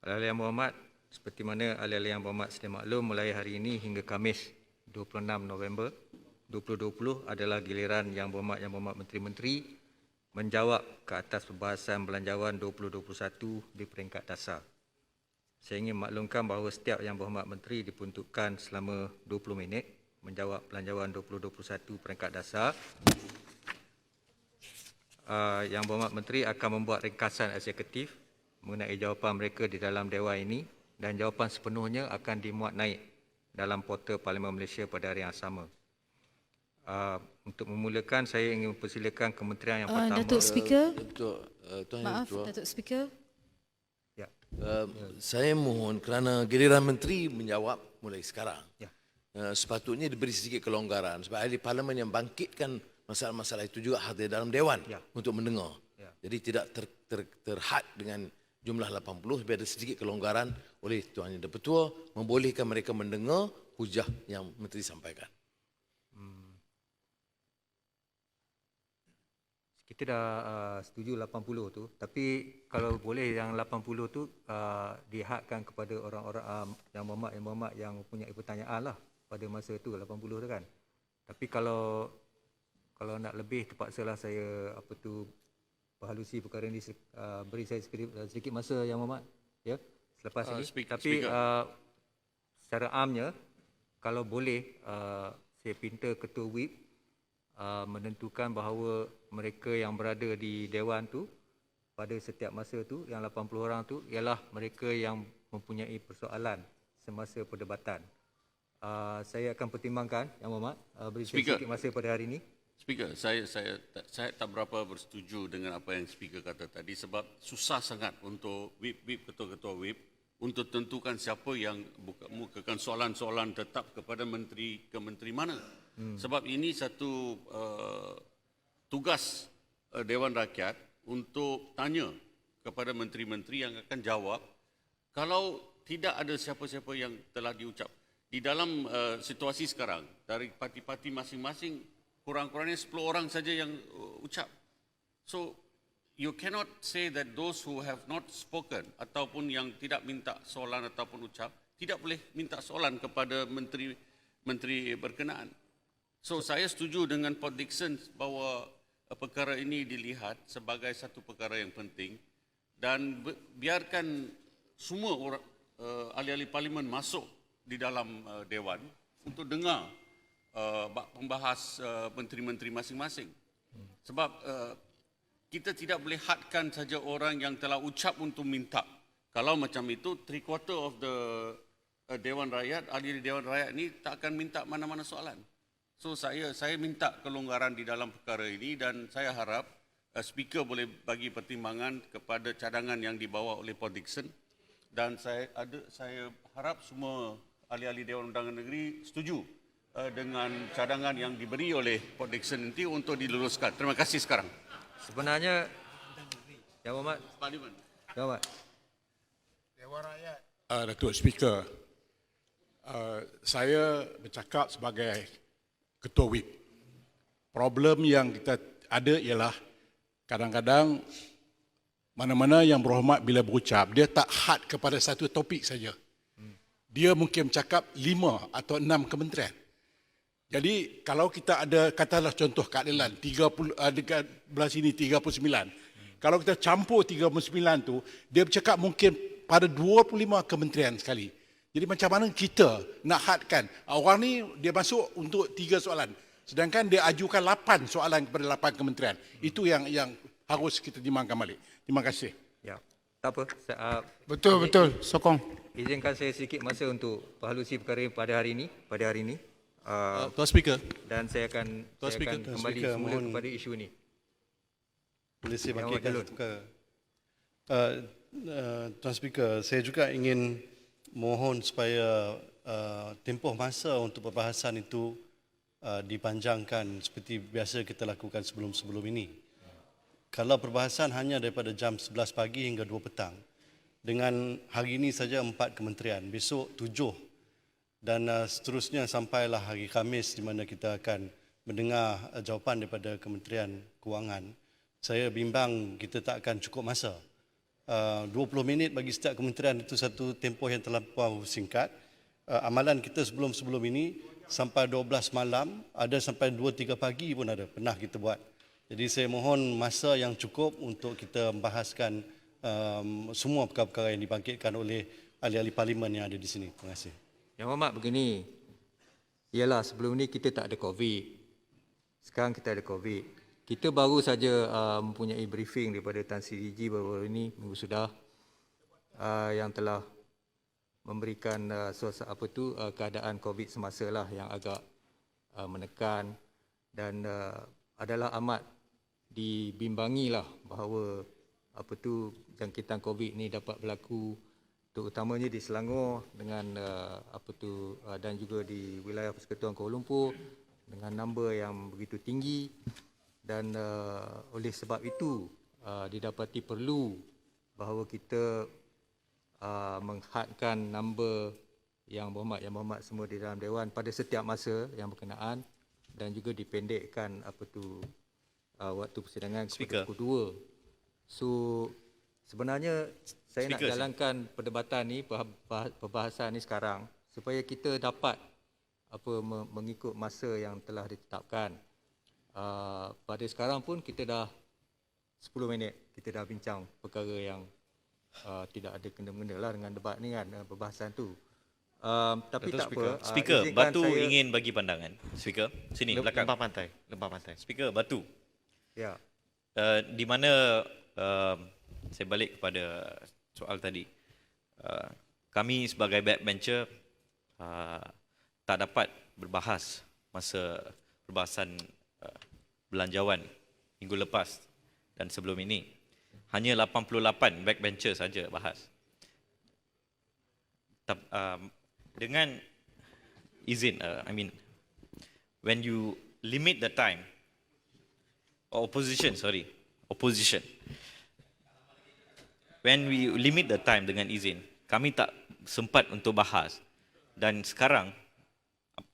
Ahli-ahli yang berhormat, seperti mana ahli-ahli yang berhormat sedia maklum, mulai hari ini hingga Khamis 26 November 2020 adalah giliran yang berhormat menteri-menteri menjawab ke atas perbahasan belanjawan 2021 di peringkat dasar. Saya ingin maklumkan bahawa setiap yang berhormat menteri diperuntukkan selama 20 minit menjawab belanjawan 2021 peringkat dasar. Yang berhormat menteri akan membuat ringkasan eksekutif mengenai jawapan mereka di dalam dewan ini, dan jawapan sepenuhnya akan dimuat naik dalam portal Parlimen Malaysia pada hari yang sama. Untuk memulakan, saya ingin mempersilakan kementerian yang pertama. Datuk Speaker. Tuan Maaf, Ketua. Datuk Speaker. Ya. Saya mohon kerana giliran menteri menjawab mulai sekarang. Ya. Sepatutnya diberi sedikit kelonggaran sebab ahli parlimen yang bangkitkan masalah-masalah itu juga hadir dalam dewan untuk mendengar. Ya. Jadi tidak terhad dengan jumlah 80, biar ada sedikit kelonggaran oleh Tuan Yang Dipertua membolehkan mereka mendengar hujah yang menteri sampaikan. Kita dah setuju 80 tu, tapi kalau boleh yang 80 tu dihadkan kepada orang-orang yang berhormat yang mempunyai pertanyaan lah pada masa tu 80 tu kan. Tapi kalau nak lebih, terpaksalah saya berhalusi perkara ini, beri saya sedikit masa yang berhormat ya selepas ini. Tapi secara amnya, kalau boleh saya pinta Ketua Whip menentukan bahawa mereka yang berada di dewan tu pada setiap masa tu, yang 80 orang tu ialah mereka yang mempunyai persoalan semasa perdebatan. Saya akan pertimbangkan yang berhormat, beri sedikit masa pada hari ini. Speaker, saya tak berapa bersetuju dengan apa yang Speaker kata tadi sebab susah sangat untuk ketua-ketua whip untuk tentukan siapa yang mukakan soalan-soalan tetap kepada menteri ke menteri mana. Sebab ini satu tugas Dewan Rakyat untuk tanya kepada menteri-menteri yang akan jawab kalau tidak ada siapa-siapa yang telah diucap. Di dalam situasi sekarang, dari parti-parti masing-masing, kurang-kurangnya 10 orang saja yang ucap. So, you cannot say that those who have not spoken ataupun yang tidak minta soalan ataupun ucap, tidak boleh minta soalan kepada menteri berkenaan. So, saya setuju dengan Pak Dickson bahawa perkara ini dilihat sebagai satu perkara yang penting dan biarkan semua orang, ahli-ahli parlimen masuk di dalam dewan untuk dengar pembahas menteri-menteri masing-masing. Sebab kita tidak boleh hadkan saja orang yang telah ucap untuk minta. Kalau macam itu, 3/4 of the Dewan Rakyat, ahli Dewan Rakyat ni tak akan minta mana-mana soalan. So saya minta kelonggaran di dalam perkara ini dan saya harap Speaker boleh bagi pertimbangan kepada cadangan yang dibawa oleh Paul Dickson, dan saya harap semua ahli-ahli Dewan Undangan Negeri setuju dengan cadangan yang diberi oleh Pak Dickson nanti untuk diluluskan. Terima kasih sekarang. Sebenarnya, Yang Berhormat, Parlimen. Yang Berhormat. Dewan Rakyat. Datuk Speaker, saya bercakap sebagai Ketua Whip. Problem yang kita ada ialah kadang-kadang mana-mana yang berhormat bila berucap, dia tak had kepada satu topik saja. Dia mungkin bercakap 5 atau 6 kementerian. Jadi kalau kita ada, katalah contoh keadilan 30 dekat belah sini 39. Kalau kita campur 39 tu, dia bercakap mungkin pada 25 kementerian sekali. Jadi macam mana kita nak hadkan? Orang ni dia masuk untuk 3 soalan. Sedangkan dia ajukan 8 soalan kepada 8 kementerian. Itu yang harus kita timbangkan balik. Terima kasih. Ya. Tak apa. Betul, sokong. Izinkan saya sedikit masa untuk berhalusi perkara pada hari ini. Tuan Speaker. Dan saya akan kembali semula kepada isu ini. Boleh saya bangkitkan satu perkara. Tuan Speaker, saya juga ingin mohon supaya tempoh masa untuk perbahasan itu dipanjangkan seperti biasa kita lakukan sebelum-sebelum ini. Kalau perbahasan hanya daripada jam 11 pagi hingga 2 petang, dengan hari ini saja 4 kementerian, besok 7, dan seterusnya sampailah hari Khamis di mana kita akan mendengar jawapan daripada Kementerian Kewangan, saya bimbang kita tak akan cukup masa 20 minit bagi setiap kementerian itu satu tempoh yang terlampau singkat. Amalan kita sebelum-sebelum ini sampai 12 malam, ada sampai 2-3 pagi pun ada, pernah kita buat. Jadi saya mohon masa yang cukup untuk kita membahaskan semua perkara-perkara yang dibangkitkan oleh ahli-ahli parlimen yang ada di sini. Terima kasih. Yang Hormat begini, ialah sebelum ni kita tak ada COVID. Sekarang kita ada COVID. Kita baru saja mempunyai briefing daripada Tan Sri DG baru-baru ini, minggu sudah, yang telah memberikan keadaan COVID semasa lah yang agak menekan dan adalah amat dibimbangilah bahawa jangkitan COVID ni dapat berlaku terutamanya di Selangor dengan dan juga di wilayah Persekutuan Kuala Lumpur dengan number yang begitu tinggi dan oleh sebab itu didapati perlu bahawa kita menghadkan number yang berhormat semua di dalam Dewan pada setiap masa yang berkenaan dan juga dipendekkan waktu persidangan kepada pukul 2. So sebenarnya saya nak jalankan perdebatan ni, perbahasan ni sekarang supaya kita dapat mengikut masa yang telah ditetapkan. Pada sekarang pun kita dah 10 minit kita dah bincang perkara yang tidak ada kena-mengena lah dengan debat ni kan, perbahasan tu. Tapi Betul, tak Speaker. apa. Speaker, izinkan Batu saya, ingin bagi pandangan. Speaker, sini belakang. Lempah pantai. Speaker, Batu. Ya. Di mana saya balik kepada soal tadi. Kami sebagai backbencher tak dapat berbahas masa perbahasan belanjawan minggu lepas dan sebelum ini. Hanya 88 backbencher saja bahas. Dengan izin, when you limit the time, opposition, when we limit the time dengan izin, kami tak sempat untuk bahas. Dan sekarang,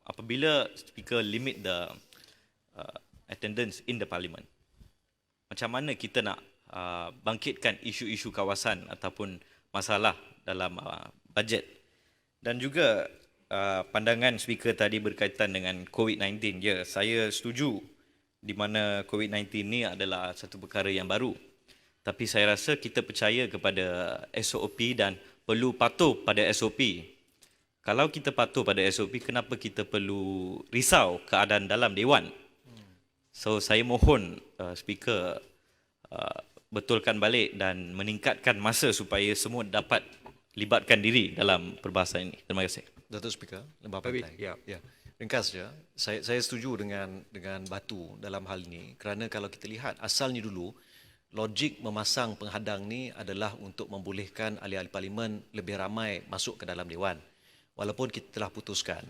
apabila speaker limit the attendance in the parliament, macam mana kita nak bangkitkan isu-isu kawasan ataupun masalah dalam bajet? Dan juga pandangan speaker tadi berkaitan dengan COVID-19. Ya, saya setuju di mana COVID-19 ni adalah satu perkara yang baru. Tapi saya rasa kita percaya kepada SOP dan perlu patuh pada SOP. Kalau kita patuh pada SOP, kenapa kita perlu risau keadaan dalam Dewan? So saya mohon speaker betulkan balik dan meningkatkan masa supaya semua dapat libatkan diri dalam perbahasan ini. Terima kasih. Datuk Speaker, Lembah Pantai. Ya. Ringkas je, saya setuju dengan Batu dalam hal ini kerana kalau kita lihat asalnya dulu logik memasang penghadang ni adalah untuk membolehkan ahli-ahli parlimen lebih ramai masuk ke dalam Dewan. Walaupun kita telah putuskan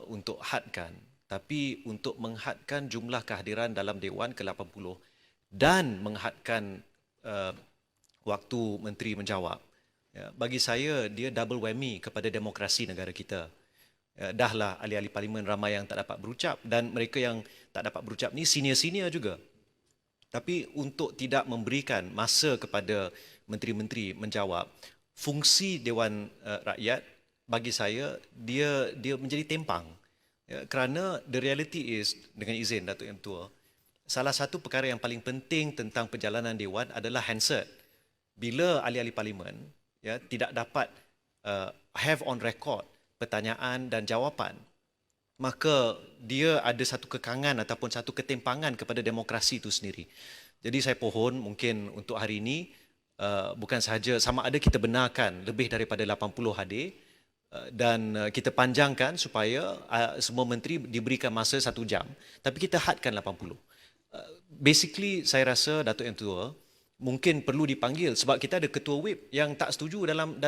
untuk hadkan, tapi untuk menghadkan jumlah kehadiran dalam Dewan ke-80 dan menghadkan waktu menteri menjawab, bagi saya dia double whammy kepada demokrasi negara kita. Dahlah ahli-ahli parlimen ramai yang tak dapat berucap dan mereka yang tak dapat berucap ni senior-senior juga. Tapi untuk tidak memberikan masa kepada menteri-menteri menjawab, fungsi Dewan Rakyat bagi saya dia menjadi tempang. Kerana the reality is, dengan izin Datuk Yang Tua, salah satu perkara yang paling penting tentang perjalanan Dewan adalah handset. Bila ahli-ahli parlimen tidak dapat have on record pertanyaan dan jawapan, maka dia ada satu kekangan ataupun satu ketimpangan kepada demokrasi itu sendiri. Jadi saya pohon mungkin untuk hari ini bukan sahaja sama ada kita benarkan lebih daripada 80 hadir dan kita panjangkan supaya semua menteri diberikan masa 1 jam, tapi kita hadkan 80. Basically saya rasa Datuk Yang Tua mungkin perlu dipanggil sebab kita ada ketua whip yang tak setuju dalam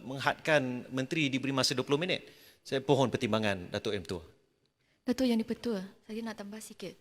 menghadkan menteri diberi masa 20 minit. Saya pohon pertimbangan Datuk Yang Tua. Datuk Yang di-Pertua, saya nak tambah sikit.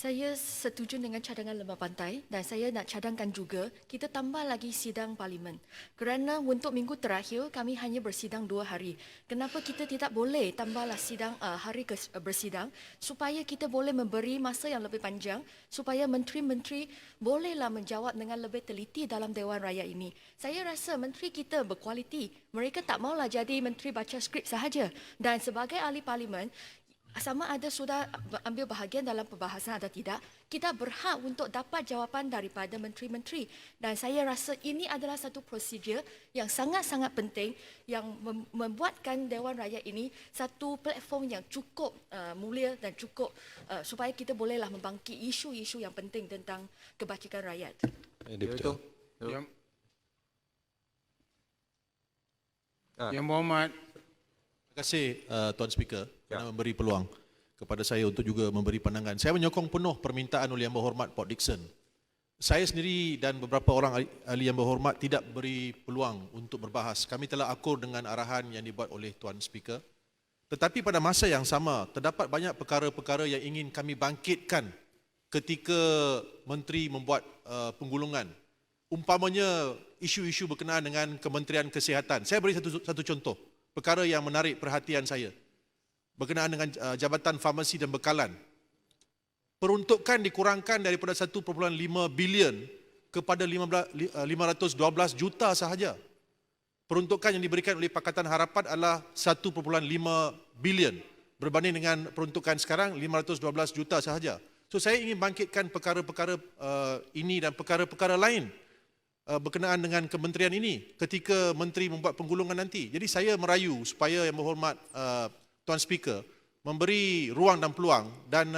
Saya setuju dengan cadangan Lembah Pantai dan saya nak cadangkan juga kita tambah lagi sidang parlimen. Kerana untuk minggu terakhir kami hanya bersidang 2 hari. Kenapa kita tidak boleh tambahlah sidang hari bersidang supaya kita boleh memberi masa yang lebih panjang supaya menteri-menteri bolehlah menjawab dengan lebih teliti dalam Dewan Rakyat ini. Saya rasa menteri kita berkualiti. Mereka tak maulah jadi menteri baca skrip sahaja. Dan sebagai ahli parlimen, sama ada sudah ambil bahagian dalam perbahasan atau tidak, kita berhak untuk dapat jawapan daripada menteri-menteri. Dan saya rasa ini adalah satu prosedur yang sangat-sangat penting yang membuatkan Dewan Rakyat ini satu platform yang cukup mulia dan cukup supaya kita bolehlah membangkit isu-isu yang penting tentang kebajikan rakyat. Betul. Yang Berhormat, Terima kasih Tuan Speaker kerana memberi peluang kepada saya untuk juga memberi pandangan. Saya menyokong penuh permintaan oleh Yang Berhormat Port Dickson. Saya sendiri dan beberapa orang ahli Yang Berhormat tidak beri peluang untuk berbahas. Kami telah akur dengan arahan yang dibuat oleh Tuan Speaker. Tetapi pada masa yang sama, terdapat banyak perkara-perkara yang ingin kami bangkitkan ketika menteri membuat penggulungan. Umpamanya isu-isu berkenaan dengan Kementerian Kesihatan. Saya beri satu contoh. Perkara yang menarik perhatian saya berkenaan dengan Jabatan Farmasi dan Bekalan. Peruntukan dikurangkan daripada 1.5 bilion kepada 512 juta sahaja. Peruntukan yang diberikan oleh Pakatan Harapan adalah 1.5 bilion berbanding dengan peruntukan sekarang 512 juta sahaja. So saya ingin bangkitkan perkara-perkara ini dan perkara-perkara lain berkenaan dengan kementerian ini ketika menteri membuat penggulungan nanti. Jadi saya merayu supaya Yang Berhormat Tuan Speaker memberi ruang dan peluang dan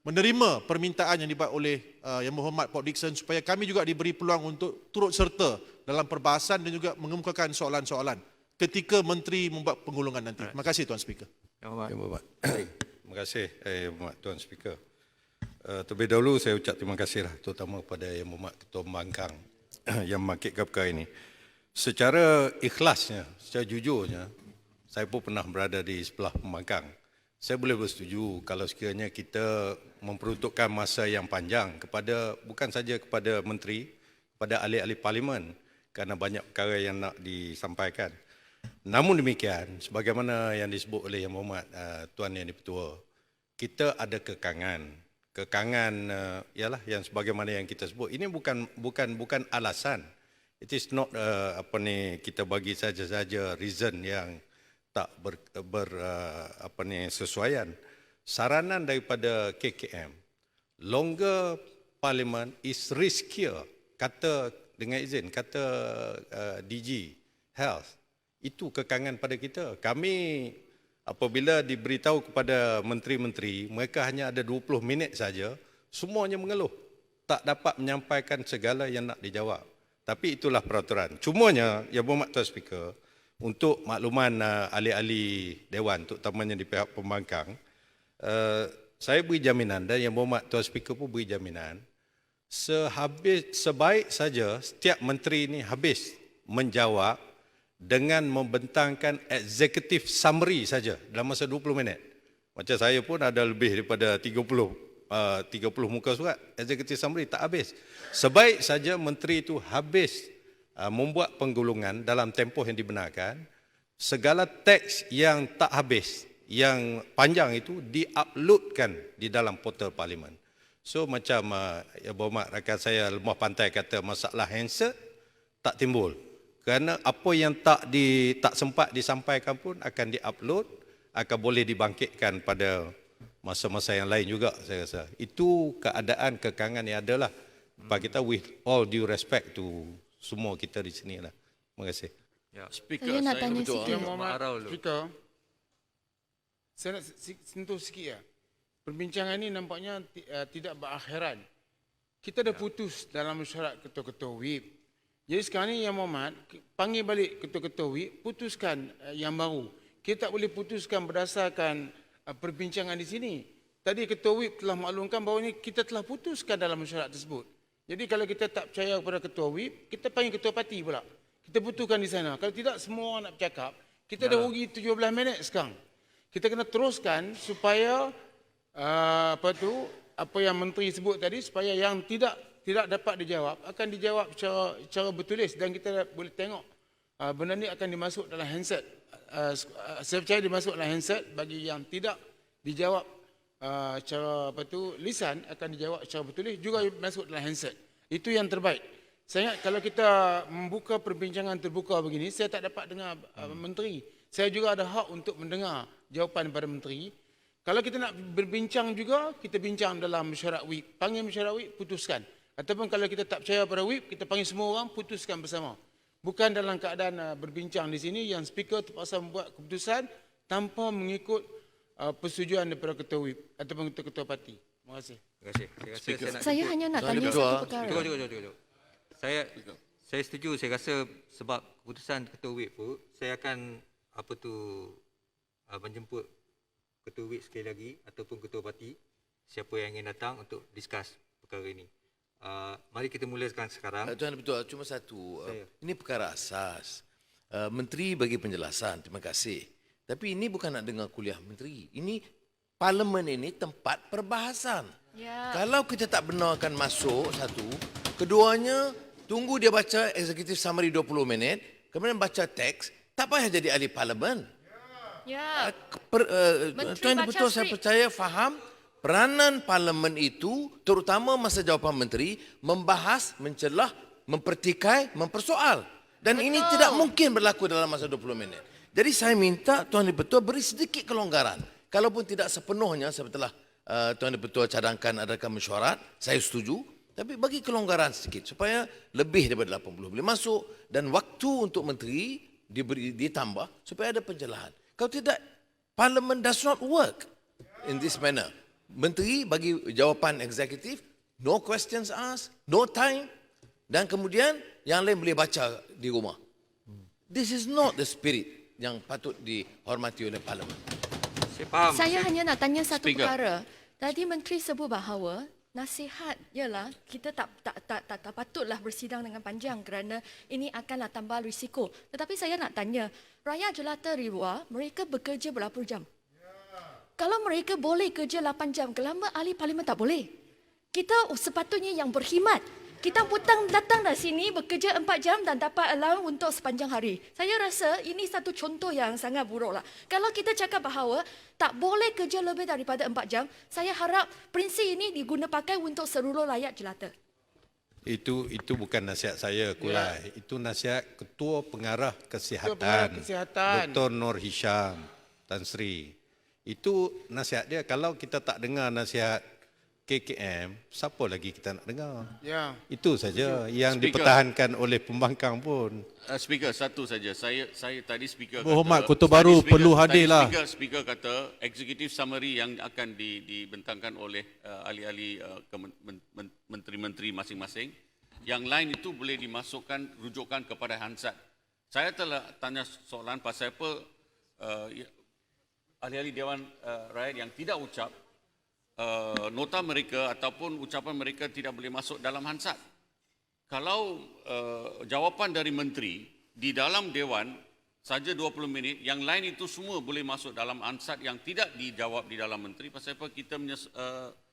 menerima permintaan yang dibuat oleh Yang Berhormat Port Dickson supaya kami juga diberi peluang untuk turut serta dalam perbahasan dan juga mengemukakan soalan-soalan ketika menteri membuat penggulungan nanti. Terima kasih Tuan Speaker. Yang Berhormat. Terima kasih Yang Berhormat Tuan Speaker. Terlebih dahulu saya ucap terima kasihlah terutama kepada Yang Berhormat Ketua Pembangkang yang membangkitkan perkara ini. Secara ikhlasnya, secara jujurnya, saya pun pernah berada di sebelah pembangkang. Saya boleh bersetuju kalau sekiranya kita memperuntukkan masa yang panjang kepada bukan saja kepada menteri, kepada ahli-ahli parlimen kerana banyak perkara yang nak disampaikan. Namun demikian, sebagaimana yang disebut oleh Yang Berhormat Tuan Yang Di-Pertua, kita ada kekangan. Kekangan ialah yang sebagaimana yang kita sebut. Ini bukan alasan. It is not kita bagi saja-saja reason yang tak sesuaian. Saranan daripada KKM, longer parliament is riskier, kata dengan izin, kata DG Health. Itu kekangan pada kita. Kami apabila diberitahu kepada menteri-menteri, mereka hanya ada 20 minit saja, semuanya mengeluh. Tak dapat menyampaikan segala yang nak dijawab. Tapi itulah peraturan. Cumanya, Yang Berhormat Tuan Speaker, untuk makluman ahli-ahli Dewan, terutamanya di pihak pembangkang, saya beri jaminan dan Yang Berhormat Tuan Speaker pun beri jaminan, sebaik saja setiap menteri ini habis menjawab dengan membentangkan executive summary saja dalam masa 20 minit. Macam saya pun ada lebih daripada 30 muka surat executive summary tak habis. Sebaik saja menteri itu habis membuat penggulungan dalam tempoh yang dibenarkan, segala teks yang tak habis, yang panjang itu diuploadkan di dalam portal parlimen. So macam Yang Berhormat rakan saya Lembah Pantai kata masalah handset tak timbul. Kerana apa yang tak sempat disampaikan pun akan diupload, akan boleh dibangkitkan pada masa-masa yang lain juga saya rasa. Itu keadaan kekangan yang adalah bagi kita with all due respect to semua kita di sini lah. Terima kasih. Ya. Speaker, Saya nak tanya betul. sikit. Yang Berhormat Marau dulu. Speaker, saya nak sentuh sikit ya. Perbincangan ini nampaknya tidak berakhiran. Kita dah putus dalam mesyuarat ketua-ketua WIP. Jadi sekarang ni Yang Berhormat panggil balik ketua-ketua WIP, putuskan yang baru. Kita tak boleh putuskan berdasarkan perbincangan di sini. Tadi ketua WIP telah maklumkan bahawa ini kita telah putuskan dalam mesyuarat tersebut. Jadi kalau kita tak percaya kepada ketua WIP, kita panggil ketua parti pula. Kita putuskan di sana. Kalau tidak semua orang nak bercakap, kita dah rugi 17 minit sekarang. Kita kena teruskan supaya apa yang menteri sebut tadi, supaya yang tidak dapat dijawab akan dijawab secara bertulis, dan kita boleh tengok benda ni akan dimasuk dalam handset. Saya percaya dimasuk dalam handset. Bagi yang tidak dijawab secara lisan akan dijawab secara bertulis, juga masuk dalam handset. Itu yang terbaik. Saya ingat kalau kita membuka perbincangan terbuka begini, saya tak dapat dengar menteri. Saya juga ada hak untuk mendengar jawapan daripada menteri. Kalau kita nak berbincang juga, kita bincang dalam mesyuarat WIP. Panggil mesyuarat WIP, putuskan. Ataupun kalau kita tak percaya pada WIP, kita panggil semua orang, putuskan bersama. Bukan dalam keadaan berbincang di sini yang speaker terpaksa membuat keputusan tanpa mengikut persetujuan daripada ketua WIP ataupun ketua parti. Terima kasih. Terima kasih. Saya rasa saya nak Saya hanya nak tanya satu perkara. Tunggu. Saya setuju. Saya rasa sebab keputusan ketua WIP tu, saya akan menjemput ketua WIP sekali lagi ataupun ketua parti, siapa yang ingin datang untuk discuss perkara ini. Mari kita mulakan sekarang. Tuan betul, cuma satu. Ini perkara asas. Menteri bagi penjelasan, terima kasih. Tapi ini bukan nak dengar kuliah menteri. Ini parlimen ini tempat perbahasan. Ya. Kalau kita tak benarkan masuk satu, keduanya tunggu dia baca executive summary 20 minit, kemudian baca teks, tak payah jadi ahli parlimen. Ya. Tuan betul, saya percaya faham peranan parlimen itu, terutama masa jawapan menteri, membahas, mencelah, mempertikai, mempersoal. Dan ini tidak mungkin berlaku dalam masa 20 minit. Jadi saya minta Tuan Dipertua beri sedikit kelonggaran. Kalaupun tidak sepenuhnya setelah Tuan Dipertua cadangkan adakan mesyuarat, saya setuju. Tapi bagi kelonggaran sedikit supaya lebih daripada 80 boleh masuk, dan waktu untuk menteri ditambah supaya ada pencerahan. Kalau tidak, parliament does not work in this manner. Menteri bagi jawapan eksekutif, no questions asked, no time, dan kemudian yang lain boleh baca di rumah. This is not the spirit yang patut dihormati oleh parlimen. Saya faham. Saya hanya nak tanya satu perkara. Tadi menteri sebut bahawa nasihat ialah kita tak patutlah bersidang dengan panjang kerana ini akanlah tambah risiko. Tetapi saya nak tanya, rakyat jelata di luar, mereka bekerja berapa jam? Kalau mereka boleh kerja 8 jam, kenapa ahli parlimen tak boleh? Kita sepatutnya yang berkhidmat. Kita datang dari sini bekerja 4 jam dan dapat allowance untuk sepanjang hari. Saya rasa ini satu contoh yang sangat buruk lah. Kalau kita cakap bahawa tak boleh kerja lebih daripada 4 jam, saya harap prinsip ini diguna pakai untuk seluruh rakyat jelata. Itu bukan nasihat saya, Kulai. Itu nasihat Ketua Pengarah Kesihatan, Dr. Nur Hisham Tan Sri. Itu nasihat dia. Kalau kita tak dengar nasihat KKM, siapa lagi kita nak dengar? Ya. Itu saja yang Speaker. dipertahankan oleh pembangkang pun. Speaker, satu saja. Saya tadi speaker Berhormat, kata, Kota Baru tadi speaker- perlu hadir lah. Speaker kata executive summary yang akan dibentangkan oleh ahli-ahli menteri-menteri masing-masing. Yang lain itu boleh dimasukkan rujukan kepada Hansard. Saya telah tanya soalan pasal apa ahli-ahli Dewan Rakyat yang tidak ucap nota mereka ataupun ucapan mereka tidak boleh masuk dalam Hansard. Kalau jawapan dari menteri di dalam Dewan saja 20 minit, yang lain itu semua boleh masuk dalam Hansard yang tidak dijawab di dalam menteri, pasal apa kita punya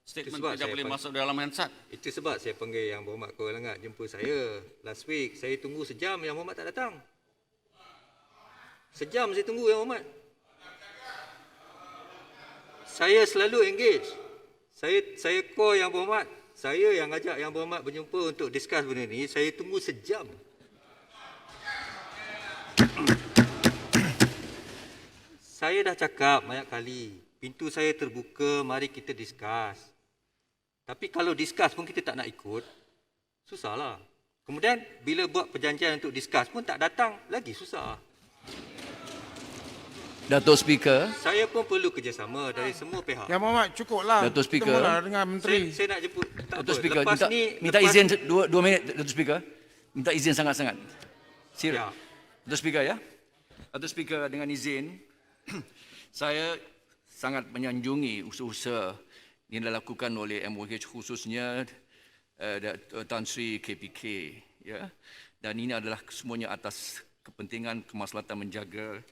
statement sebab tidak saya boleh masuk dalam Hansard. Itu sebab saya panggil Yang Berhormat Khairul Angat jumpa saya last week. Saya tunggu sejam, Yang Berhormat tak datang. Sejam saya tunggu Yang Berhormat. Saya selalu engage. Saya call Yang Berhormat. Saya yang ajak Yang Berhormat berjumpa untuk discuss benda ni. Saya tunggu sejam. Saya dah cakap banyak kali. Pintu saya terbuka, mari kita discuss. Tapi kalau discuss pun kita tak nak ikut, susahlah. Kemudian bila buat perjanjian untuk discuss pun tak datang, lagi susah. Datuk Speaker. Saya pun perlu kerjasama dari semua pihak. Yang Muhammad cukuplah. Datuk Speaker. Temulah dengan menteri. Saya nak jemput. Tak Datuk apa. Speaker, Lepas minta izin 2 minit, Datuk Speaker. Minta izin sangat-sangat. Sila. Ya. Datuk Speaker ya. Datuk Speaker, dengan izin, saya sangat menyanjungi usaha-usaha yang dilakukan oleh MOH, khususnya Tan Sri KPK, ya. Dan ini adalah semuanya atas kepentingan kemaslahatan menjaga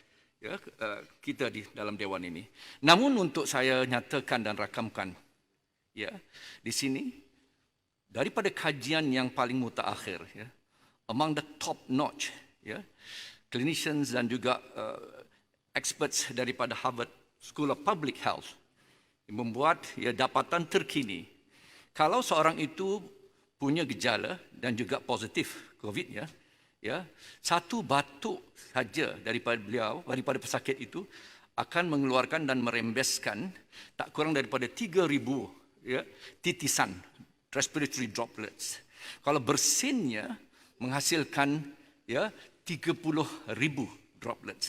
kita di dalam Dewan ini. Namun untuk saya nyatakan dan rakamkan ya, di sini daripada kajian yang paling mutakhir, ya, among the top notch, ya, clinicians dan juga experts daripada Harvard School of Public Health membuat dapatan terkini. Kalau seorang itu punya gejala dan juga positif COVID, ya, satu batuk saja daripada pesakit itu akan mengeluarkan dan merembeskan tak kurang daripada 3,000 titisan respiratory droplets. Kalau bersinnya menghasilkan 30,000 droplets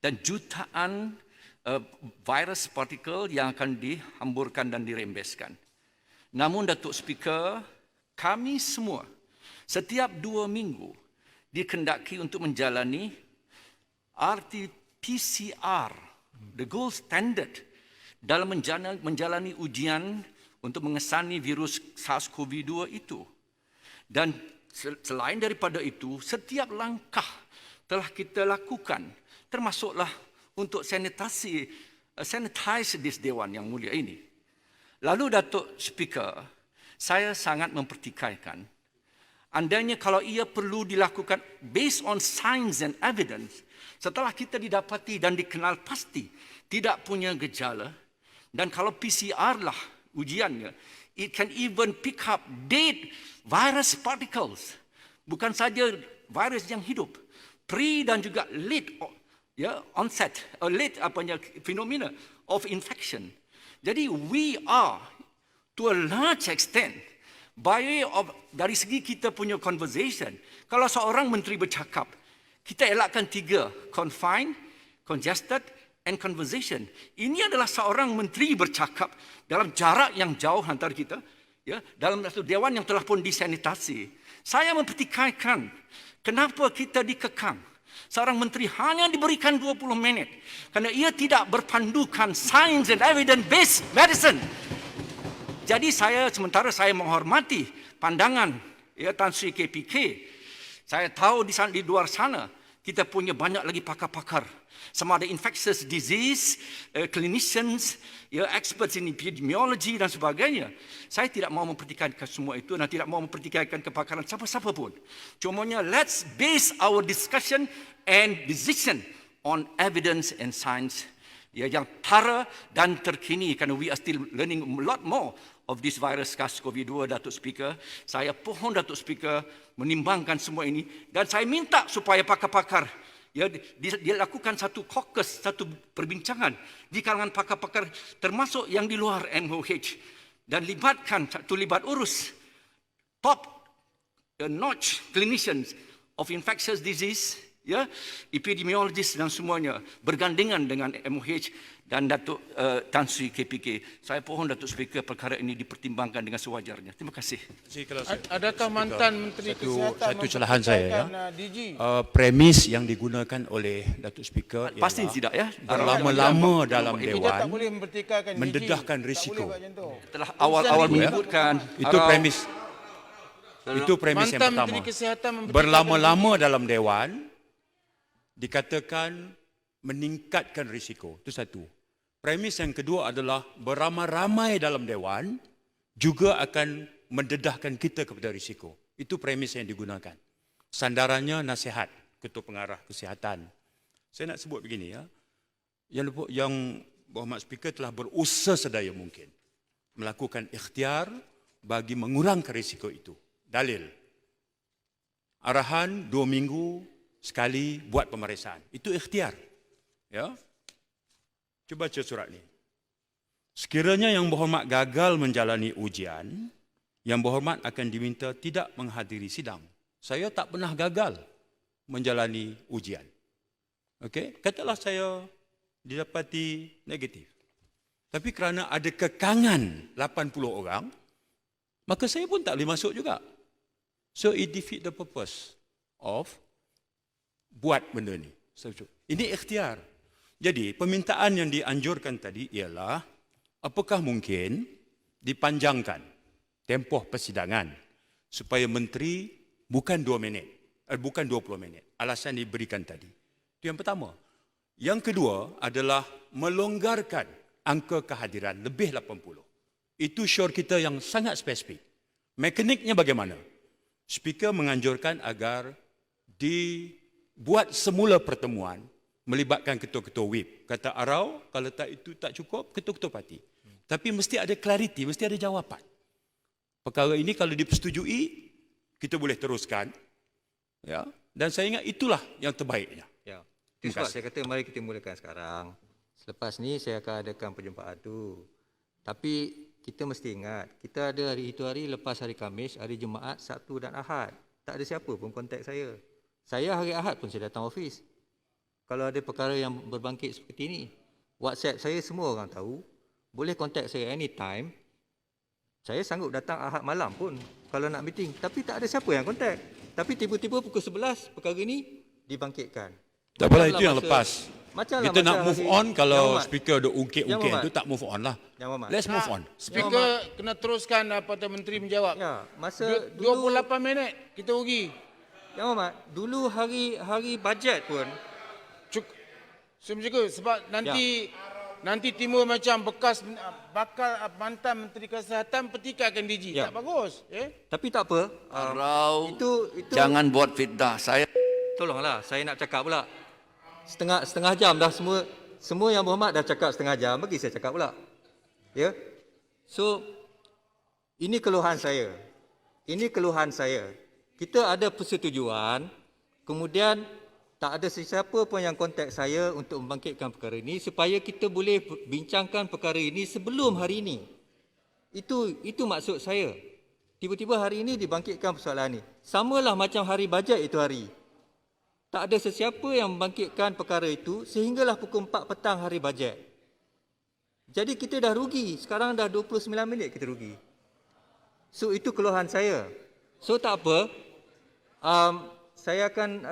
dan jutaan virus partikel yang akan dihamburkan dan dirembeskan. Namun Datuk Speaker, kami semua setiap 2 minggu dikendaki untuk menjalani RT-PCR, the gold standard dalam menjalani ujian untuk mengesani virus SARS-CoV-2 itu. Dan selain daripada itu, setiap langkah telah kita lakukan, termasuklah untuk sanitize di Dewan Yang Mulia ini. Lalu Datuk Speaker, saya sangat mempertikaikan, andainya kalau ia perlu dilakukan based on science and evidence, setelah kita didapati dan dikenal pasti tidak punya gejala, dan kalau PCR lah ujiannya, it can even pick up dead virus particles, bukan saja virus yang hidup, pre dan juga late onset, late phenomena of infection. Jadi we are to a large extent by way of dari segi kita punya conversation. Kalau seorang menteri bercakap, kita elakkan 3, confine, congested, and conversation. Ini adalah seorang menteri bercakap dalam jarak yang jauh antara kita, ya, dalam satu dewan yang telah pun disanitasi. Saya mempertikaikan kenapa kita dikekang. Seorang menteri hanya diberikan 20 minit kerana ia tidak berpandukan science and evidence-based medicine. Jadi sementara saya menghormati pandangan Tan Sri KPK, saya tahu di luar sana kita punya banyak lagi pakar-pakar, sama ada infectious disease, clinicians, experts in epidemiology dan sebagainya. Saya tidak mau mempertikaikan semua itu dan tidak mau mempertikaikan kepakaran siapa-siapa pun. Cumanya let's base our discussion and decision on evidence and science yang tara dan terkini, kerana we are still learning a lot more of this virus SARS-CoV-2, Datuk Speaker. Saya pohon Datuk Speaker menimbangkan semua ini dan saya minta supaya pakar-pakar dia lakukan satu caucus, satu perbincangan di kalangan pakar-pakar termasuk yang di luar MOH dan libat urus top notch clinicians of infectious disease, epidemiologist dan semuanya bergandengan dengan MOH dan Datuk Tan Sri KPK. Saya pohon Datuk Speaker perkara ini dipertimbangkan dengan sewajarnya. Terima kasih. Adakah mantan Menteri Kesihatan satu celahan saya, DG? Premis yang digunakan oleh Datuk Speaker ialah pasti tidak, berlama-lama dalam Kita Dewan tak boleh mempertikaikan DG. mendedahkan risiko. Telah awal-awal menyebutkan Itu premis. Itu premis yang Mantan pertama. Menteri Kesihatan mempertikaikan Berlama-lama dalam Dewan dikatakan meningkatkan risiko. Itu satu. Premis yang kedua adalah beramai-ramai dalam Dewan juga akan mendedahkan kita kepada risiko. Itu premis yang digunakan. Sandarannya nasihat Ketua Pengarah Kesihatan. Saya nak sebut begini, yang Berhormat Speaker telah berusaha sedaya mungkin melakukan ikhtiar bagi mengurangkan risiko itu. Dalil. Arahan 2 minggu sekali buat pemeriksaan. Itu ikhtiar. Cuba baca surat ni. Sekiranya Yang Berhormat gagal menjalani ujian, Yang Berhormat akan diminta tidak menghadiri sidang. Saya tak pernah gagal menjalani ujian. Okey, katalah saya didapati negatif. Tapi kerana ada kekangan 80 orang, maka saya pun tak boleh masuk juga. So it defeat the purpose of buat benda ni. Ini ikhtiar. Jadi permintaan yang dianjurkan tadi ialah apakah mungkin dipanjangkan tempoh persidangan supaya menteri bukan 2 minit, bukan 20 minit. Alasan diberikan tadi. Itu yang pertama. Yang kedua adalah melonggarkan angka kehadiran lebih 80. Itu syor kita yang sangat spesifik. Mekaniknya bagaimana? Speaker menganjurkan agar dibuat semula pertemuan melibatkan ketua-ketua whip. Kata Arau, kalau itu tak cukup, ketua-ketua parti. Tapi mesti ada clarity, mesti ada jawapan. Perkara ini kalau dipersetujui, kita boleh teruskan. Ya. Dan saya ingat itulah yang terbaiknya. Ya. Itu sebab saya kata mari kita mulakan sekarang. Selepas ni saya akan adakan perjumpaan tu. Tapi kita mesti ingat, kita ada hari itu hari lepas hari Khamis, hari Jumaat, Sabtu dan Ahad. Tak ada siapa pun kontak saya. Saya hari Ahad pun saya datang office. Kalau ada perkara yang berbangkit seperti ini, WhatsApp saya semua orang tahu. Boleh kontak saya anytime. Saya sanggup datang Ahad malam pun kalau nak meeting. Tapi tak ada siapa yang kontak. Tapi tiba-tiba pukul 11 perkara ini dibangkitkan. Tak apalah, itu yang lepas. Macamlah kita nak move on kalau Muhammad, speaker dah ungkit-ungkit itu tak move on lah. Let's move on. Speaker kena teruskan apa tu menteri menjawab. Ya, masa 28 minit kita rugi. Ya Muhammad, dulu hari bajet pun sebab nanti timbul macam bakal mantan Menteri Kesihatan petikaikan DG. Ya. Tak bagus. Tapi tak apa. Arau, itu jangan buat fitnah. Tolonglah, saya nak cakap pula. Setengah jam dah semua yang Muhammad dah cakap setengah jam, bagi saya cakap pula. Ya. So ini keluhan saya. Kita ada persetujuan, kemudian tak ada sesiapa pun yang kontak saya untuk membangkitkan perkara ini supaya kita boleh bincangkan perkara ini sebelum hari ini. Itu maksud saya. Tiba-tiba hari ini dibangkitkan persoalan ini. Samalah macam hari bajet itu hari. Tak ada sesiapa yang membangkitkan perkara itu sehinggalah pukul 4 petang hari bajet. Jadi kita dah rugi. Sekarang dah 29 minit kita rugi. So itu keluhan saya. So tak apa. Saya akan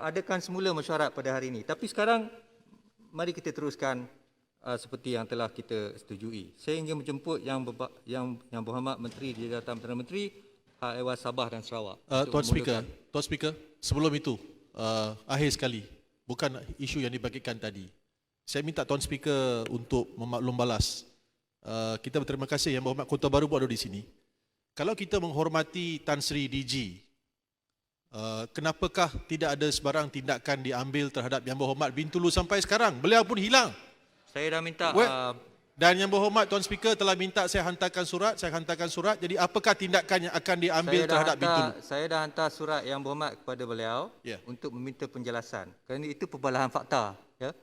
adakan semula mesyuarat pada hari ini. Tapi sekarang mari kita teruskan seperti yang telah kita setujui. Saya ingin menjemput yang Berhormat Menteri di Jabatan Perdana Menteri Hak Ehwal Sabah dan Sarawak. Tuan Speaker, sebelum itu akhir sekali, bukan isu yang dibangkitkan tadi. Saya minta Tuan Speaker untuk memaklum balas. Kita berterima kasih Yang Berhormat Kota Baru pun ada di sini. Kalau kita menghormati Tan Sri DG, kenapakah tidak ada sebarang tindakan diambil terhadap Yang Berhormat Bintulu sampai sekarang? Beliau pun hilang. Saya dah minta dan Yang Berhormat Tuan Speaker telah minta saya hantarkan surat. Jadi apakah tindakan yang akan diambil terhadap Bintulu? Saya dah hantar surat Yang Berhormat kepada beliau untuk meminta penjelasan. Kerana itu perbalahan fakta. Ya?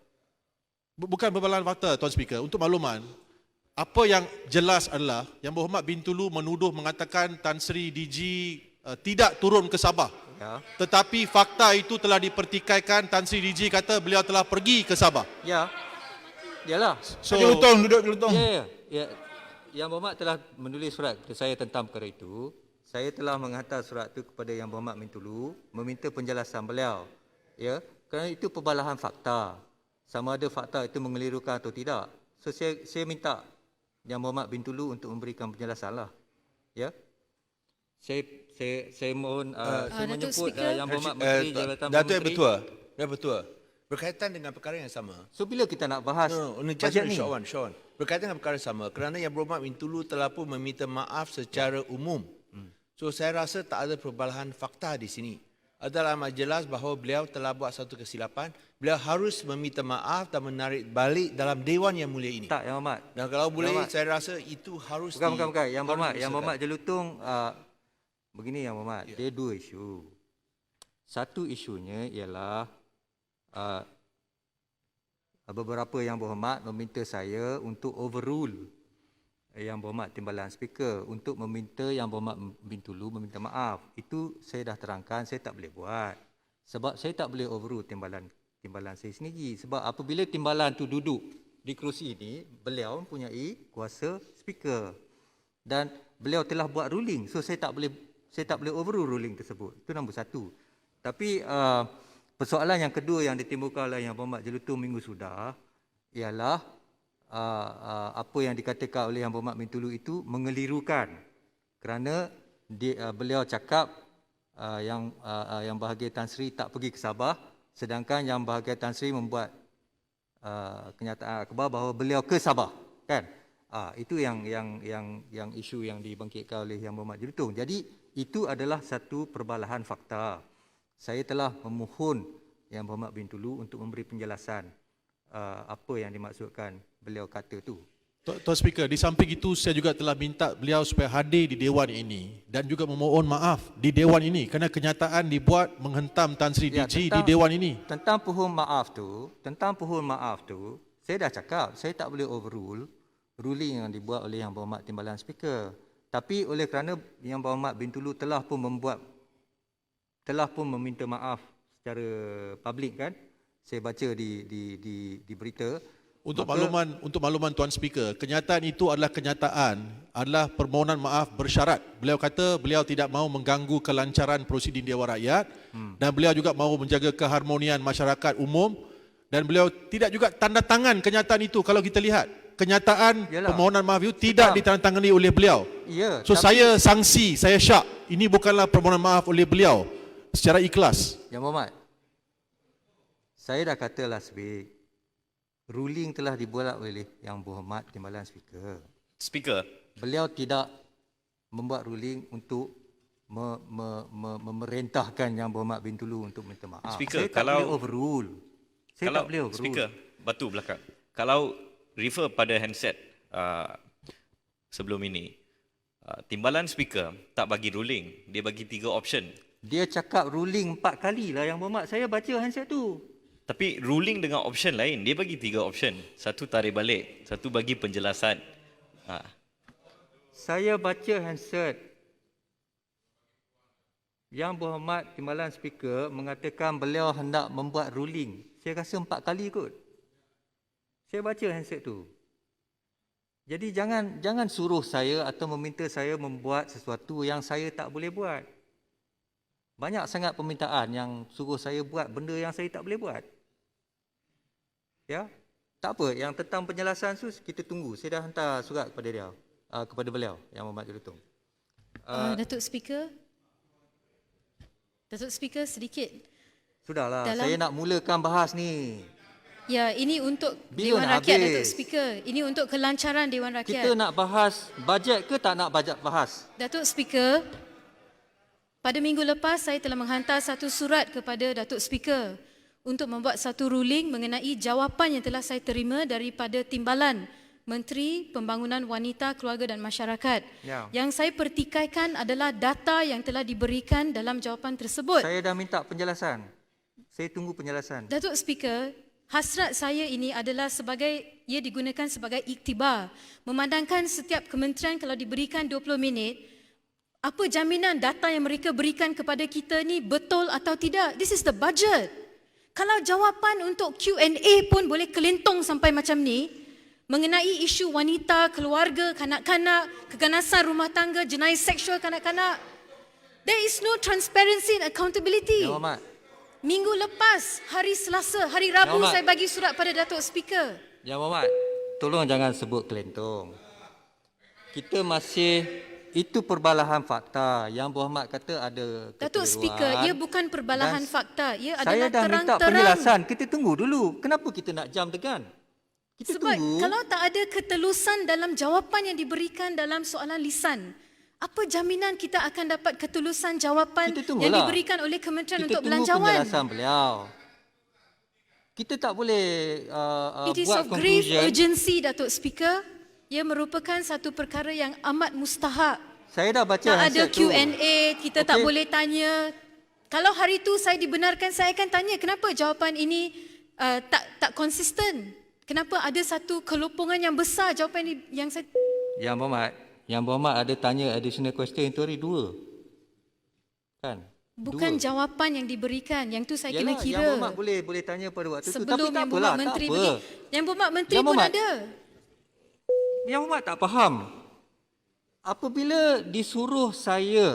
Bukan perbalahan fakta, Tuan Speaker. Untuk makluman, apa yang jelas adalah Yang Berhormat Bintulu menuduh mengatakan Tan Sri DG tidak turun ke Sabah. Ya. Tetapi fakta itu telah dipertikaikan. Tan Sri DG kata beliau telah pergi ke Sabah. Ya. Yalah. So, duduk gelutong. Ya. Yang Berhormat telah menulis surat kepada saya tentang perkara itu. Saya telah menghantar surat itu kepada Yang Berhormat Bintulu meminta penjelasan beliau. Ya, kerana itu perbalahan fakta. Sama ada fakta itu mengelirukan atau tidak. So saya minta Yang Berhormat Bintulu untuk memberikan penjelasan lah. Ya. Saya mohon saya menyebut Yang Berhormat Menteri Jabatan Datuk Betul. Berkaitan dengan perkara yang sama. So bila kita nak bahas bajet ni? Sean. Berkaitan dengan perkara yang sama kerana Yang Berhormat Bintulu telah pun meminta maaf secara umum. So saya rasa tak ada perbalahan fakta di sini. Adalah amat jelas bahawa beliau telah buat satu kesilapan. Beliau harus meminta maaf dan menarik balik dalam Dewan Yang Mulia ini. Tak, Yang Berhormat. Dan kalau boleh saya rasa itu harus Bukan. Yang Berhormat Jelutong begini Yang Berhormat. Dia dua isu. Satu isunya ialah beberapa Yang Berhormat meminta saya untuk overrule Yang Berhormat Timbalan Speaker untuk meminta Yang Berhormat Bintulu meminta maaf. Itu saya dah terangkan saya tak boleh buat. Sebab saya tak boleh overrule timbalan saya sendiri. Sebab apabila timbalan tu duduk di kerusi ini, beliau mempunyai kuasa speaker. Dan beliau telah buat ruling. So saya tak boleh overrule ruling tersebut. Itu nombor satu. Tapi persoalan yang kedua yang ditimbulkan oleh Yang Berhormat Jelutong minggu sudah ialah apa yang dikatakan oleh Yang Berhormat Bintulu itu mengelirukan kerana beliau cakap yang bahagia Tan Sri tak pergi ke Sabah sedangkan yang bahagia Tan Sri membuat kenyataan akhbar bahawa beliau ke Sabah, kan? Itu yang isu yang dibangkitkan oleh Yang Berhormat Jelutong. Jadi itu adalah satu perbalahan fakta. Saya telah memohon Yang Berhormat Bintulu untuk memberi penjelasan apa yang dimaksudkan beliau kata tu. Tuan Speaker, di samping itu saya juga telah minta beliau supaya hadir di Dewan ini dan juga memohon maaf di Dewan ini kerana kenyataan dibuat menghentam Tan Sri DG di Dewan ini. Tentang pohon maaf tu, saya dah cakap, saya tak boleh overrule ruling yang dibuat oleh Yang Berhormat Timbalan Speaker. Tapi oleh kerana Yang Berhormat Bintulu telah pun meminta maaf secara publik kan, saya baca di berita. Untuk makluman Tuan Speaker, kenyataan itu adalah permohonan maaf bersyarat. Beliau kata beliau tidak mahu mengganggu kelancaran prosiding Dewan Rakyat dan beliau juga mahu menjaga keharmonian masyarakat umum dan beliau tidak juga tanda tangan kenyataan itu. Kalau kita lihat kenyataan permohonan maaf itu tidak ditandatangani oleh beliau. Ya, so saya sangsi, saya syak. Ini bukanlah permohonan maaf oleh beliau secara ikhlas. Yang Berhormat, saya dah kata last week, ruling telah dibuat oleh Yang Berhormat Timbalan Speaker. Speaker, beliau tidak membuat ruling untuk memerintahkan Yang Berhormat Bintulu untuk minta maaf. Speaker, saya tak boleh overrule. Saya tak boleh overrule. Speaker, batu belakang. Kalau refer pada handset sebelum ini, Timbalan Speaker tak bagi ruling, dia bagi 3 option. Dia cakap ruling 4 kali lah Yang Berhormat. Saya baca handset tu. Tapi ruling dengan option lain, dia bagi 3 option. Satu tarik balik, satu bagi penjelasan. Saya baca handset. Yang Berhormat Timbalan Speaker mengatakan beliau hendak membuat ruling. Saya rasa 4 kali kot. Saya baca handset tu. Jadi jangan suruh saya atau meminta saya membuat sesuatu yang saya tak boleh buat. Banyak sangat permintaan yang suruh saya buat benda yang saya tak boleh buat. Ya, tak apa. Yang tentang penjelasan tu kita tunggu. Saya dah hantar surat kepada dia, kepada beliau Yang Berhormat Jelutong. Datuk Speaker sedikit. Sudahlah, saya nak mulakan bahas ni. Ya, ini untuk Bila Dewan nak Rakyat, habis? Datuk Speaker. Ini untuk kelancaran Dewan Rakyat. Kita nak bahas bajet ke tak nak bajet bahas? Datuk Speaker, pada minggu lepas saya telah menghantar satu surat kepada Datuk Speaker untuk membuat satu ruling mengenai jawapan yang telah saya terima daripada Timbalan Menteri Pembangunan Wanita, Keluarga dan Masyarakat. Ya. Yang saya pertikaikan adalah data yang telah diberikan dalam jawapan tersebut. Saya dah minta penjelasan. Saya tunggu penjelasan. Datuk Speaker, hasrat saya ini adalah ia digunakan sebagai iktibar. Memandangkan setiap kementerian kalau diberikan 20 minit, apa jaminan data yang mereka berikan kepada kita ni betul atau tidak? This is the budget. Kalau jawapan untuk Q&A pun boleh kelentong sampai macam ni, mengenai isu wanita, keluarga, kanak-kanak, keganasan rumah tangga, jenayah seksual kanak-kanak, there is no transparency and accountability. Yang Berhormat. Minggu lepas, hari Selasa, hari Rabu saya bagi surat pada Datuk Speaker. Yang Berhormat, tolong jangan sebut kelentong. Kita masih, itu perbalahan fakta. Yang Berhormat kata ada kekeliruan. Datuk Speaker, ia bukan perbalahan fakta. Ia saya adalah dah minta terang-terang. penjelasan. Kita tunggu dulu. Kenapa kita nak jam tegan? Kita Sebab tunggu. kalau tak ada ketelusan dalam jawapan yang diberikan dalam soalan lisan, apa jaminan kita akan dapat ketelusan jawapan yang diberikan oleh Kementerian untuk belanjawan? Kita tunggu penjelasan beliau. Kita tak boleh It is buat of grave conclusion. urgency, Datuk Speaker. Ia merupakan satu perkara yang amat mustahak. Saya dah baca Tak ada handset tu. Q&A, kita tak boleh tanya. Kalau hari itu saya dibenarkan, saya akan tanya kenapa jawapan ini tak konsisten. Kenapa ada satu kelopongan yang besar jawapan ini yang saya... Yang Berhormat ada tanya additional question itu hari 2. Kan? Bukan jawapan yang diberikan, yang tu saya kena kira. Yang Berhormat boleh tanya pada waktu tu. Tapi Sebelum tak Yang apalah, Berhormat Menteri tak apa. pergi. Yang Berhormat Menteri Yang pun Berhormat. ada. Yang Berhormat tak faham. Apabila disuruh saya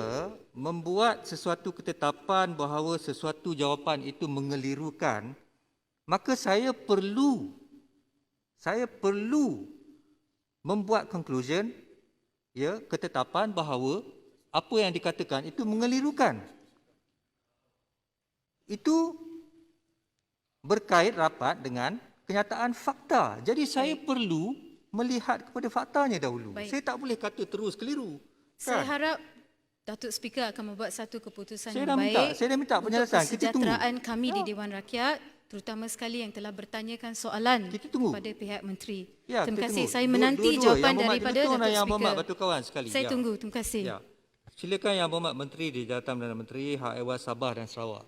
membuat sesuatu ketetapan bahawa sesuatu jawapan itu mengelirukan, maka saya perlu membuat conclusion, ya, ketetapan bahawa apa yang dikatakan itu mengelirukan. Itu berkait rapat dengan kenyataan fakta. Jadi saya perlu melihat kepada faktanya dahulu. Baik. Saya tak boleh kata terus keliru. Saya harap Datuk Speaker akan membuat satu keputusan Saya yang dah minta- baik saya dah minta untuk penyelesaian. Kita tunggu. kesejahteraan kami di Dewan Rakyat, terutama sekali yang telah bertanyakan soalan kepada pihak menteri. Ya, Terima kita kasih. tunggu. Saya menanti Dua-dua, jawapan Yang Berhormat daripada Direktur dan Datuk Yang Berhormat Speaker. Batu Kawan sekali. Saya Ya. tunggu. Terima kasih. Ya. Silakan Yang Berhormat Menteri di Jawatan Perdana Menteri Hak Ehwal Sabah dan Sarawak.